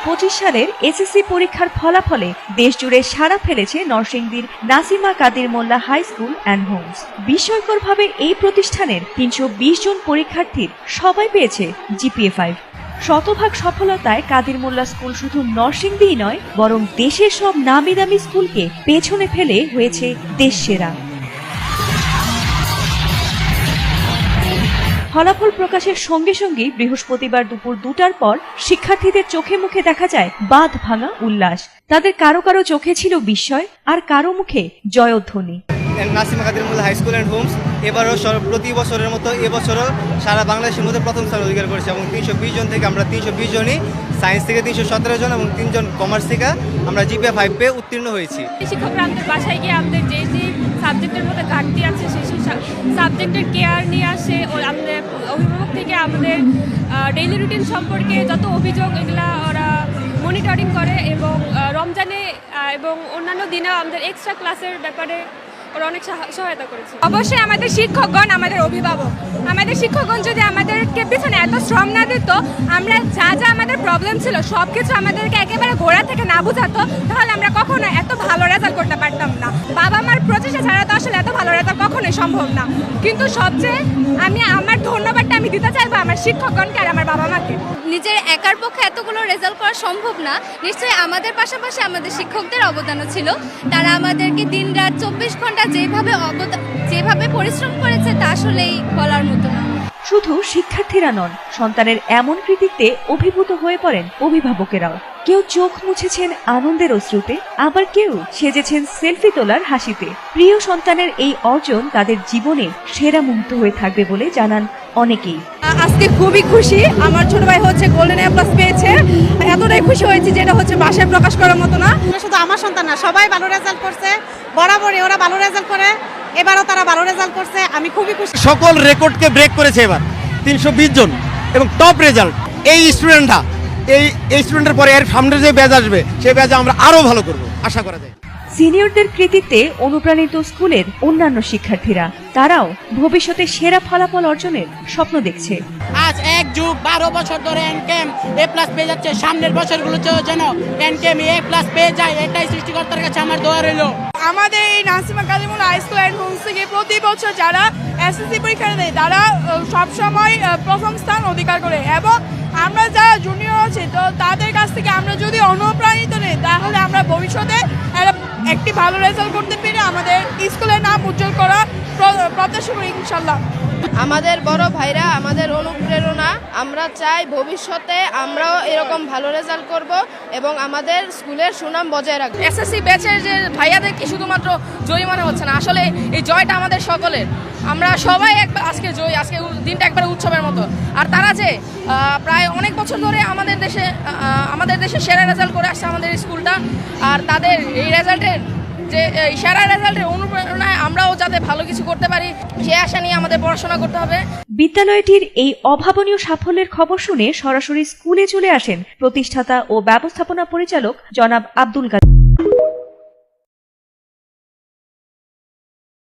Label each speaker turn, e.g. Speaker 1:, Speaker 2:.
Speaker 1: সালের এসএসসি পরীক্ষার ফলাফলে দেশজুড়ে সাড়া ফেলেছে নরসিংদীর নাসিমা কাদির মোল্লা হাই স্কুল অ্যান্ড হোমস। বিস্ময়করভাবে এই প্রতিষ্ঠানের ৩২০ জন পরীক্ষার্থীর সবাই পেয়েছে জিপিএ 5। শতভাগ সফলতায় কাদির মোল্লা স্কুল শুধু নরসিংদীই নয়, বরং দেশের সব নামি দামি স্কুলকে পেছনে ফেলে হয়েছে দেশ সেরা। ফলাফল প্রকাশের সঙ্গে সঙ্গে বৃহস্পতিবার দুপুর 2টার পর শিক্ষার্থীদের চোখে মুখে দেখা যায় বাঁধ ভাঙা উল্লাস। তাদের কারো কারো চোখে ছিল বিস্ময়, আর কারো মুখে জয়ধ্বনি।
Speaker 2: নাসিমা কাদির মোল্লা হাই স্কুল অ্যান্ড হোমস এবারও প্রতি বছরের মতো এবছরও সারা বাংলাদেশের মধ্যে প্রথম স্থান অধিকার করেছে এবং 320 জন থেকে আমরা 320 জনই, সায়েন্স থেকে 317 জন এবং 3 জন কমার্স থেকে আমরা জিপিএ 5 পেয়ে উত্তীর্ণ হয়েছি।
Speaker 3: শিক্ষকরা আমাদের বাসায় গিয়ে আমাদের যে সাবজেক্টের মধ্যে ঘাটতি আছে সেই সাবজেক্টের কেয়ার নিয়ে আসে, আমাদের অভিভাবক থেকে আমাদের ডেইলি রুটিন সম্পর্কে যত অভিযোগ এগুলা ওরা মনিটরিং করে এবং রমজানে এবং অন্যান্য দিনেও আমাদের এক্সট্রা ক্লাসের ব্যাপারে ওরা অনেক সহায়তা করেছে।
Speaker 4: অবশ্যই আমাদের শিক্ষকগণ আমাদের অভিভাবক, আমাদের শিক্ষকগণ যদি আমাদেরকে পিছনে এত শ্রম না দিত, আমরা যা যা আমাদের প্রবলেম ছিল সব কিছু আমাদেরকে একেবারে গোড়া থেকে না বোঝাতো, তাহলে আমরা কখনো এত ভালো রেজাল্ট করতে পারতাম না। বাবা মার প্রচেষ্টা ছাড়া তো আসলে এত ভালো রেজাল্ট কখনোই সম্ভব না। কিন্তু সবচেয়ে আমার ধন্যবাদটা আমি দিতে চাইবো আমার শিক্ষকগণকে আর আমার বাবা মাকে।
Speaker 5: নিজের একার পক্ষে এতগুলো রেজাল্ট করা সম্ভব না, নিশ্চয়ই আমাদের পাশাপাশি আমাদের শিক্ষকদের অবদানও ছিল। তারা আমাদেরকে দিনরাত 24 ঘন্টা যেভাবে পরিশ্রম করেছে তা আসলেই বলার মতো না।
Speaker 1: শুধু শিক্ষার্থীরা নন, সন্তানের এমন কৃতিত্বে অভিভূত হয়ে পড়েন অভিভাবকেরাও। কেউ চোখ মুছেছেন আনন্দের অশ্রুতে, আবার কেউ সেজেছেন সেলফি তোলার হাসিতে। প্রিয় সন্তানের এই অর্জন তাদের জীবনে সেরা মুহূর্ত হয়ে থাকবে বলে জানান অনেকেই।
Speaker 4: আজকে খুবই খুশি, আমার ছোট ভাই হচ্ছে গোল্ডেন এ প্লাস পেয়েছে। এতটাই খুশি হয়েছি যেটা হচ্ছে ভাষায় প্রকাশ করার মতো না।
Speaker 6: শুধু আমার সন্তান না, সবাই ভালো রেজাল্ট করছে, বরাবরই ওরা ভালো রেজাল্ট করে, এবারও তারা ভালো রেজাল্ট করছে, আমি খুবই খুশি।
Speaker 2: সকল রেকর্ডকে ব্রেক করেছে এবার 320 জন এবং টপ রেজাল্ট এই স্টুডেন্টরা। এই স্টুডেন্টের পরে এর সামনে যে ব্যাচ আসবে সেই ব্যাচে আমরা আরো ভালো করব আশা করা যায়।
Speaker 1: সিনিয়রদের কৃতিত্বে অনুপ্রাণিত স্কুলের অন্যান্য শিক্ষার্থীরা, তারাও ভবিষ্যতে সেরা ফলাফল অর্জনের স্বপ্ন দেখছে।
Speaker 7: আজ 1 যুগ 12 বছর ধরে এনকেম এ প্লাস পেয়ে যাচ্ছে, সামনের বছরগুলোতেও যেন এনকেম এ প্লাস পেয়ে যায়, এটাই সৃষ্টিকর্তার কাছে আমার দোয়া রইল।
Speaker 4: আমাদের এই নাসিমা কাদির মোল্লা হাই স্কুল অ্যান্ড হোমস থেকে প্রতি বছর যারা এসএসসি পরীক্ষা দেয় তারা সবসময় প্রথম স্থান অধিকার করে, এবং আমরা যারা জুনিয়র আছে তো তাদের কাছ থেকে আমরা যদি অনুপ্রাণিত নেই, তাহলে আমরা ভবিষ্যতে একটি ভালো রেজাল্ট করতে পেরে আমাদের স্কুলের নাম উজ্জ্বল করা প্রত্যাশা করি ইনশাল্লাহ।
Speaker 8: আমাদের বড় ভাইরা আমাদের অনুপ্রেরণা, আমরা চাই ভবিষ্যতে আমরাও এরকম ভালো রেজাল্ট করব এবং আমাদের স্কুলের সুনাম বজায় রাখবো।
Speaker 3: এসএসসি ব্যাচের যে ভাইয়াদেরকে শুধুমাত্র জয়ী মনে হচ্ছে না, আসলে এই জয়টা আমাদের সকলের। আমরা সবাই আজকে জয়ী, আজকে দিনটা একবারে উৎসবের মতো। আর তারা যে প্রায় অনেক বছর ধরে আমাদের দেশে সেরা রেজাল্ট করে আসছে আমাদের স্কুলটা, আর তাদের এই রেজাল্টের যে সেরা রেজাল্টের অনুপ্রেরণায় আমরাও যাতে ভালো কিছু করতে পারি সে আশা নিয়ে আমাদের পড়াশোনা করতে হবে।
Speaker 1: বিদ্যালয়টির এই অভাবনীয় সাফল্যের খবর শুনে সরাসরি স্কুলে চলে আসেন প্রতিষ্ঠাতা ও ব্যবস্থাপনা পরিচালক জনাব আব্দুল কাদের।